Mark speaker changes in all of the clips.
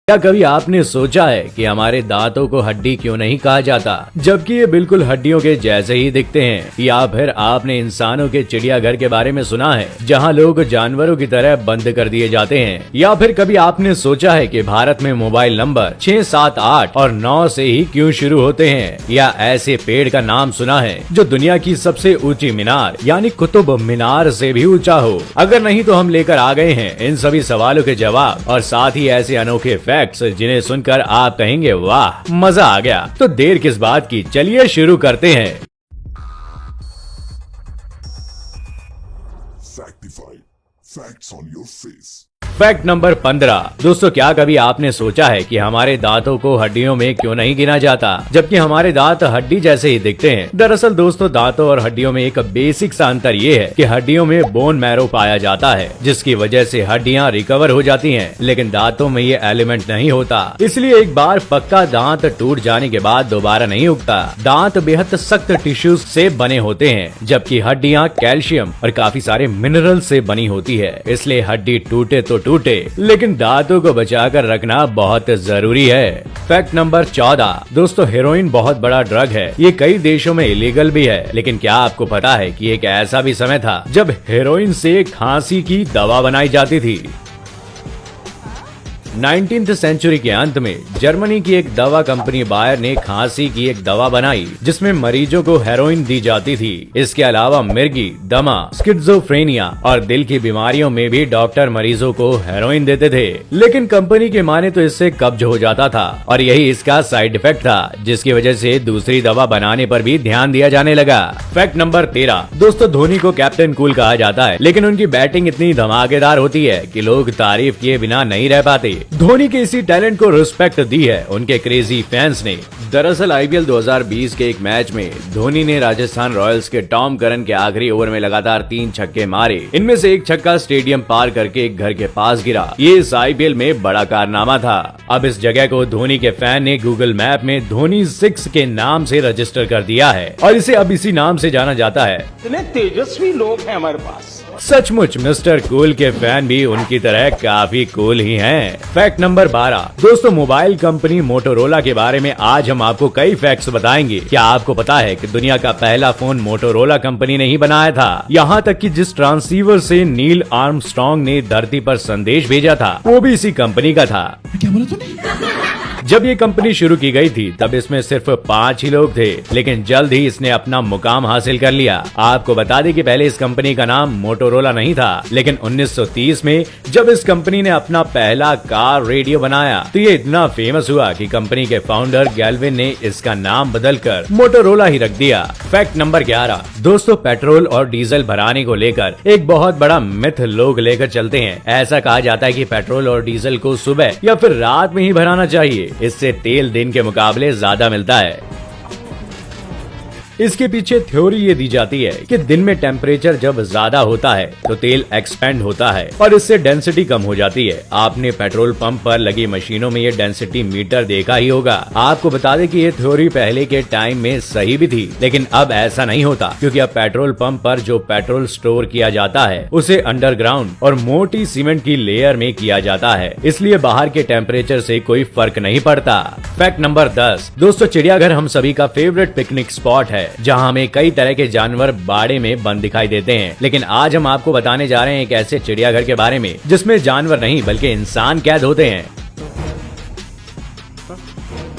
Speaker 1: क्या कभी आपने सोचा है कि हमारे दांतों को हड्डी क्यों नहीं कहा जाता, जबकि ये बिल्कुल हड्डियों के जैसे ही दिखते हैं? या फिर आपने इंसानों के चिड़ियाघर के बारे में सुना है, जहां लोग जानवरों की तरह बंद कर दिए जाते हैं? या फिर कभी आपने सोचा है कि भारत में मोबाइल नंबर 6, 7, 8 और 9 से ही क्यों शुरू होते हैं? या ऐसे पेड़ का नाम सुना है जो दुनिया की सबसे ऊंची मीनार यानी कुतुब मीनार से भी ऊंचा हो? अगर नहीं तो हम लेकर आ गए हैं इन सभी सवालों के जवाब और साथ ही ऐसे अनोखे फैक्ट्स जिन्हें सुनकर आप कहेंगे वाह, मजा आ गया। तो देर किस बात की, चलिए शुरू करते हैं।
Speaker 2: Factify. Facts on your face.
Speaker 1: Fact number 15। दोस्तों, क्या कभी आपने सोचा है कि हमारे दांतों को हड्डियों में क्यों नहीं गिना जाता, जबकि हमारे दांत हड्डी जैसे ही दिखते हैं? दरअसल दोस्तों, दांतों और हड्डियों में एक बेसिक सा अंतर ये है कि हड्डियों में बोन मैरो पाया जाता है, जिसकी वजह से हड्डियां रिकवर हो जाती हैं, लेकिन दांतों में ये एलिमेंट नहीं होता। इसलिए एक बार पक्का दांत टूट जाने के बाद दोबारा नहीं उगता। दांत बेहद सख्त टिश्यूज से बने होते हैं, जबकि हड्डियां कैल्शियम और काफी सारे मिनरल से बनी होती है। इसलिए हड्डी टूटे तो टूटे, लेकिन दांतों को बचाकर रखना बहुत जरूरी है। Fact number 14। दोस्तों, हेरोइन बहुत बड़ा ड्रग है। ये कई देशों में इलीगल भी है, लेकिन क्या आपको पता है कि एक ऐसा भी समय था जब हेरोइन से खांसी की दवा बनाई जाती थी? 19वीं सेंचुरी के अंत में जर्मनी की एक दवा कंपनी बायर ने खांसी की एक दवा बनाई जिसमें मरीजों को हेरोइन दी जाती थी। इसके अलावा मिर्गी, दमा, स्किज़ोफ्रेनिया और दिल की बीमारियों में भी डॉक्टर मरीजों को हेरोइन देते थे। लेकिन कंपनी के माने तो इससे कब्ज हो जाता था और यही इसका साइड इफेक्ट था, जिसकी वजह से दूसरी दवा बनाने पर भी ध्यान दिया जाने लगा। Fact number 13। दोस्तों, धोनी को कैप्टन कूल कहा जाता है, लेकिन उनकी बैटिंग इतनी धमाकेदार होती है कि लोग तारीफ किए बिना नहीं रह पाते। धोनी के इसी टैलेंट को रिस्पेक्ट दी है उनके क्रेजी फैंस ने। दरअसल आईपीएल 2020 के एक मैच में धोनी ने राजस्थान रॉयल्स के टॉम करन के आखिरी ओवर में लगातार 3 छक्के मारे। इनमें से एक छक्का स्टेडियम पार करके एक घर के पास गिरा। ये इस आईपीएल में बड़ा कारनामा था। अब इस जगह को धोनी के फैन ने गूगल मैप में धोनी 6 के नाम से रजिस्टर कर दिया है और इसे अब इसी नाम से जाना जाता है।
Speaker 3: इतने तेजस्वी लोग हैं हमारे पास।
Speaker 1: सचमुच मिस्टर कूल के फैन भी उनकी तरह काफी कूल ही हैं। Fact number 12। दोस्तों, मोबाइल कंपनी मोटोरोला के बारे में आज हम आपको कई फैक्ट्स बताएंगे। क्या आपको पता है कि दुनिया का पहला फोन मोटोरोला कंपनी ने ही बनाया था? यहाँ तक कि जिस ट्रांसीवर से नील आर्मस्ट्रॉन्ग ने धरती पर संदेश भेजा था, वो भी इसी कंपनी का था।
Speaker 3: क्या बोला तूने?
Speaker 1: जब ये कंपनी शुरू की गई थी तब इसमें सिर्फ 5 ही लोग थे, लेकिन जल्द ही इसने अपना मुकाम हासिल कर लिया। आपको बता दें कि पहले इस कंपनी का नाम मोटोरोला नहीं था, लेकिन 1930 में जब इस कंपनी ने अपना पहला कार रेडियो बनाया तो ये इतना फेमस हुआ कि कंपनी के फाउंडर गैल्विन ने इसका नाम बदलकर मोटोरोला ही रख दिया। Fact number 11। दोस्तों, पेट्रोल और डीजल भराने को लेकर एक बहुत बड़ा मिथ लोग लेकर चलते हैं। ऐसा कहा जाता है कि पेट्रोल और डीजल को सुबह या फिर रात में ही भराना चाहिए, इससे तेल दिन के मुकाबले ज्यादा मिलता है। इसके पीछे थ्योरी ये दी जाती है कि दिन में टेम्परेचर जब ज्यादा होता है तो तेल एक्सपेंड होता है और इससे डेंसिटी कम हो जाती है। आपने पेट्रोल पंप पर लगी मशीनों में ये डेंसिटी मीटर देखा ही होगा। आपको बता दें कि ये थ्योरी पहले के टाइम में सही भी थी, लेकिन अब ऐसा नहीं होता, क्योंकि अब पेट्रोल पंप पर जो पेट्रोल स्टोर किया जाता है उसे अंडरग्राउंड और मोटी सीमेंट की लेयर में किया जाता है, इसलिए बाहर के टेम्परेचर से कोई फर्क नहीं पड़ता। Fact number 10। दोस्तों, चिड़ियाघर हम सभी का फेवरेट पिकनिक स्पॉट है, जहां हमें कई तरह के जानवर बाड़े में बंद दिखाई देते हैं। लेकिन आज हम आपको बताने जा रहे हैं एक ऐसे चिड़ियाघर के बारे में जिसमें जानवर नहीं बल्कि इंसान कैद होते हैं।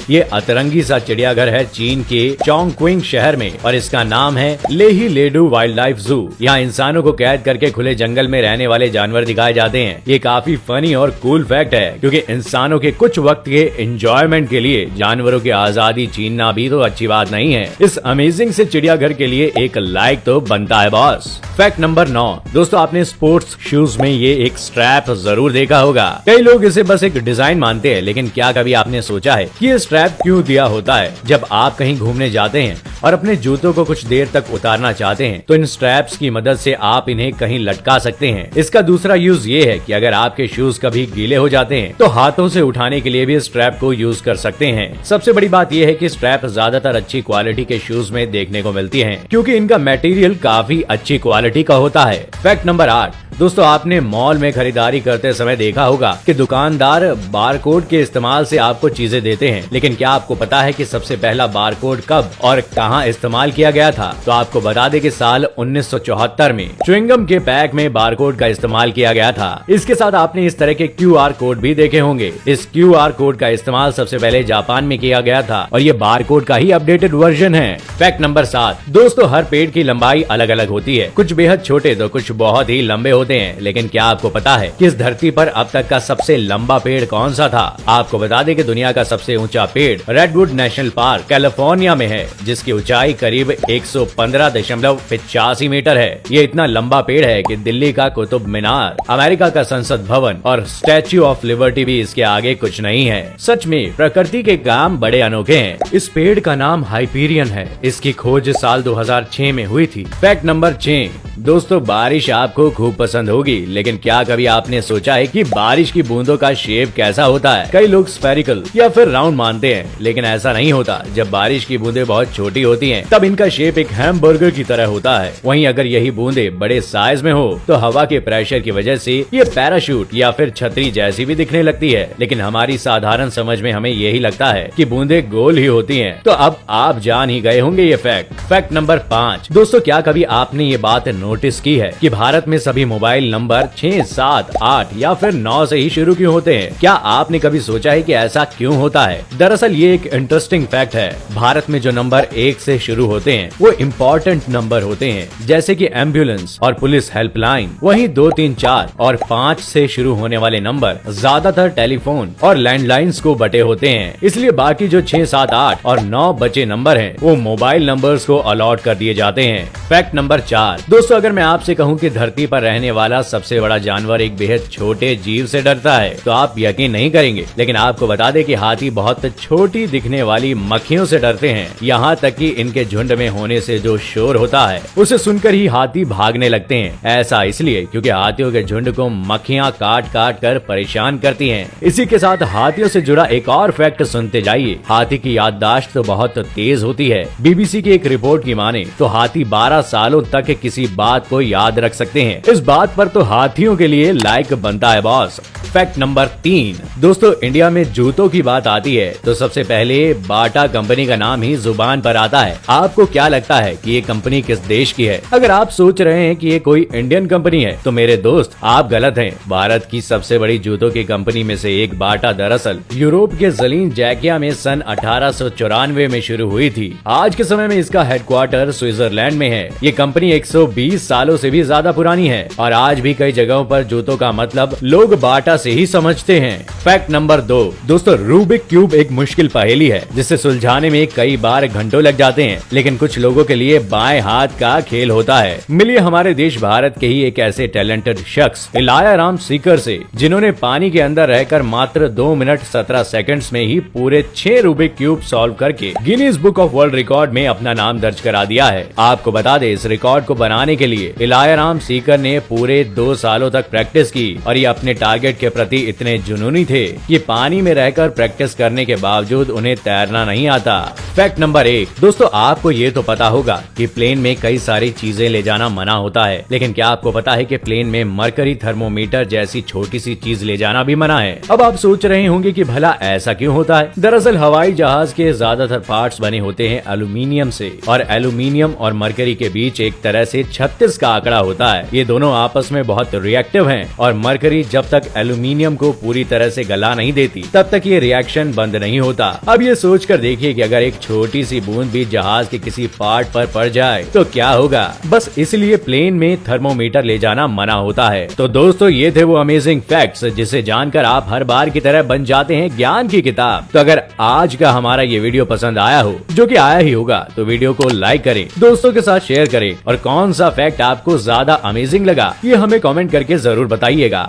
Speaker 1: ये अतरंगी सा चिड़ियाघर है चीन के चोंगक्विंग शहर में और इसका नाम है लेही लेडू वाइल्ड लाइफ जू। यहाँ इंसानों को कैद करके खुले जंगल में रहने वाले जानवर दिखाए जाते हैं। ये काफी फनी और कूल फैक्ट है, क्योंकि इंसानों के कुछ वक्त के एंजॉयमेंट के लिए जानवरों की आजादी छीनना भी तो अच्छी बात नहीं है। इस अमेजिंग से चिड़ियाघर के लिए एक लाइक तो बनता है बॉस। Fact number 9। दोस्तों, आपने स्पोर्ट्स शूज में ये एक स्ट्रैप जरूर देखा होगा। कई लोग इसे बस एक डिजाइन मानते हैं, लेकिन क्या कभी आपने सोचा है कि ये स्ट्रैप क्यों दिया होता है? जब आप कहीं घूमने जाते हैं और अपने जूतों को कुछ देर तक उतारना चाहते हैं तो इन स्ट्रैप्स की मदद से आप इन्हें कहीं लटका सकते हैं। इसका दूसरा यूज ये है कि अगर आपके शूज कभी गीले हो जाते हैं तो हाथों से उठाने के लिए भी स्ट्रैप को यूज कर सकते हैं। सबसे बड़ी बात यह है कि स्ट्रैप ज्यादातर अच्छी क्वालिटी के शूज में देखने को मिलती है, क्योंकि इनका मटेरियल काफी अच्छी क्वालिटी का होता है। Fact number 8। दोस्तों आपने मॉल में खरीदारी करते समय देखा होगा कि दुकानदार बारकोड के इस्तेमाल से आपको चीजें देते हैं, लेकिन क्या आपको पता है कि सबसे पहला बारकोड कब और कहां इस्तेमाल किया गया था? तो आपको बता दें कि साल 1974 में च्युइंगम के पैक में बारकोड का इस्तेमाल किया गया था। इसके साथ आपने इस तरह के QR कोड भी देखे होंगे। इस QR कोड का इस्तेमाल सबसे पहले जापान में किया गया था और ये बारकोड का ही अपडेटेड वर्जन है। फैक्ट नंबर 7 दोस्तों, हर पेड़ की लंबाई अलग अलग होती है, कुछ बेहद छोटे तो कुछ बहुत ही लंबे होते हैं। लेकिन क्या आपको पता है कि इस धरती पर अब तक का सबसे लंबा पेड़ कौन सा था? आपको बता दें कि दुनिया का सबसे ऊंचा पेड़ रेडवुड नेशनल पार्क कैलिफोर्निया में है, जिसकी ऊंचाई करीब 115.85 मीटर है। ये इतना लंबा पेड़ है कि दिल्ली का कुतुब मीनार, अमेरिका का संसद भवन और स्टैच्यू ऑफ लिबर्टी भी इसके आगे कुछ नहीं है। सच में प्रकृति के काम बड़े अनोखे हैं। इस पेड़ का नाम हाइपीरियन है। इसकी खोज साल 2006 में हुई थी। फैक्ट नंबर 6 दोस्तों, बारिश आपको खूब पसंद होगी, लेकिन क्या कभी आपने सोचा है कि बारिश की बूंदों का शेप कैसा होता है? कई लोग स्फेरिकल या फिर राउंड मानते हैं, लेकिन ऐसा नहीं होता। जब बारिश की बूंदें बहुत छोटी होती हैं, तब इनका शेप एक हैमबर्गर की तरह होता है। वहीं अगर यही बूंदे बड़े साइज में हो तो हवा के प्रेशर की वजह से ये पैराशूट या फिर छतरी जैसी भी दिखने लगती है। लेकिन हमारी साधारण समझ में हमें यही लगता है कि बूंदे गोल ही होती हैं। तो अब आप जान ही गए होंगे ये फैक्ट। फैक्ट नंबर 5 दोस्तों, क्या कभी आपने ये बात नोटिस की है कि भारत में सभी मोबाइल नंबर 6, 7, 8 या फिर 9 से ही शुरू क्यों होते हैं? क्या आपने कभी सोचा है कि ऐसा क्यों होता है? दरअसल ये एक इंटरेस्टिंग फैक्ट है। भारत में जो नंबर 1 से शुरू होते हैं वो इम्पोर्टेंट नंबर होते हैं, जैसे कि एम्बुलेंस और पुलिस हेल्पलाइन। वहीं 2, 3, 4 और 5 से शुरू होने वाले नंबर ज्यादातर टेलीफोन और लैंडलाइंस को बटे होते हैं। इसलिए बाकी जो 6, 7, 8 और 9 बचे नंबर हैं वो मोबाइल नंबर्स को अलॉट कर दिए जाते हैं। फैक्ट नंबर 4 दोस्तों, अगर मैं आपसे कहूं कि धरती पर रहने वाला सबसे बड़ा जानवर एक बेहद छोटे जीव से डरता है तो आप यकीन नहीं करेंगे। लेकिन आपको बता दें कि हाथी बहुत छोटी दिखने वाली मक्खियों से डरते हैं। यहाँ तक कि इनके झुंड में होने से जो शोर होता है उसे सुनकर ही हाथी भागने लगते हैं। ऐसा इसलिए क्योंकि हाथियों के झुंड को मक्खियाँ काट काट कर परेशान करती हैं। इसी के साथ हाथियों से जुड़ा एक और फैक्ट सुनते जाइए। हाथी की याददाश्त तो बहुत तेज होती है। BBC की एक रिपोर्ट की माने तो हाथी 12 सालों तक किसी बात को याद रख सकते हैं। इस बात पर तो हाथियों के लिए लाइक बनता है बॉस। फैक्ट नंबर 3 दोस्तों, इंडिया में जूतों की बात आती है तो सबसे पहले बाटा कंपनी का नाम ही जुबान पर आता है। आपको क्या लगता है कि ये कंपनी किस देश की है? अगर आप सोच रहे हैं कि ये कोई इंडियन कंपनी है तो मेरे दोस्त आप गलत हैं। भारत की सबसे बड़ी जूतों की कंपनी में से एक बाटा दरअसल यूरोप के जलीन जैकिया में सन 1894 में शुरू हुई थी। आज के समय में इसका हेडक्वार्टर स्विट्जरलैंड में है। ये कंपनी 120 सालों से भी ज्यादा पुरानी है और आज भी कई जगहों पर जूतों का मतलब लोग बाटा से ही समझते हैं। फैक्ट नंबर 2 दोस्तों, रूबिक क्यूब एक मुश्किल पहेली है जिसे सुलझाने में कई बार घंटों लग जाते हैं, लेकिन कुछ लोगों के लिए बाएं हाथ का खेल होता है। मिलिए हमारे देश भारत के ही एक ऐसे टैलेंटेड शख्स इलायाराम सीकर से, जिन्होंने पानी के अंदर रहकर मात्र 2 मिनट 17 सेकंड्स में ही पूरे 6 रूबिक क्यूब सॉल्व करके Guinness book of world record में अपना नाम दर्ज करा दिया है। आपको बता दें, इस रिकॉर्ड को बनाने के लिए इलायाराम सीकर ने पूरे 2 सालों तक प्रैक्टिस की और ये अपने टारगेट के प्रति इतने जुनूनी थे कि पानी में रहकर प्रैक्टिस करने के बावजूद उन्हें तैरना नहीं आता। फैक्ट नंबर 1 दोस्तों, आपको ये तो पता होगा कि प्लेन में कई सारी चीजें ले जाना मना होता है, लेकिन क्या आपको पता है कि प्लेन में मरकरी थर्मोमीटर जैसी छोटी सी चीज ले जाना भी मना है? अब आप सोच रहे होंगे कि भला ऐसा क्यों होता है? दरअसल हवाई जहाज के ज्यादातर पार्ट्स बने होते हैं एल्यूमिनियम से और एल्यूमिनियम और मरकरी के बीच एक तरह से 36 का आंकड़ा होता है। ये दोनों आपस में बहुत रिएक्टिव हैं और मरकरी जब तक एल्यूमिनियम को पूरी तरह से गला नहीं देती तब तक ये रिएक्शन बंद नहीं होता। अब ये सोचकर देखिए कि अगर एक छोटी सी बूंद भी जहाज के किसी पार्ट पर पड़ जाए तो क्या होगा। बस इसलिए प्लेन में थर्मोमीटर ले जाना मना होता है। तो दोस्तों, ये थे वो अमेजिंग फैक्ट्स जिसे जानकर आप हर बार की तरह बन जाते हैं ज्ञान की किताब। तो अगर आज का हमारा ये वीडियो पसंद आया हो, जो कि आया ही होगा, तो वीडियो को लाइक करें, दोस्तों के साथ शेयर करें और कौन सा फैक्ट आपको ज्यादा अमेजिंग लगा ये हमें कमेंट करके जरूर बताइएगा।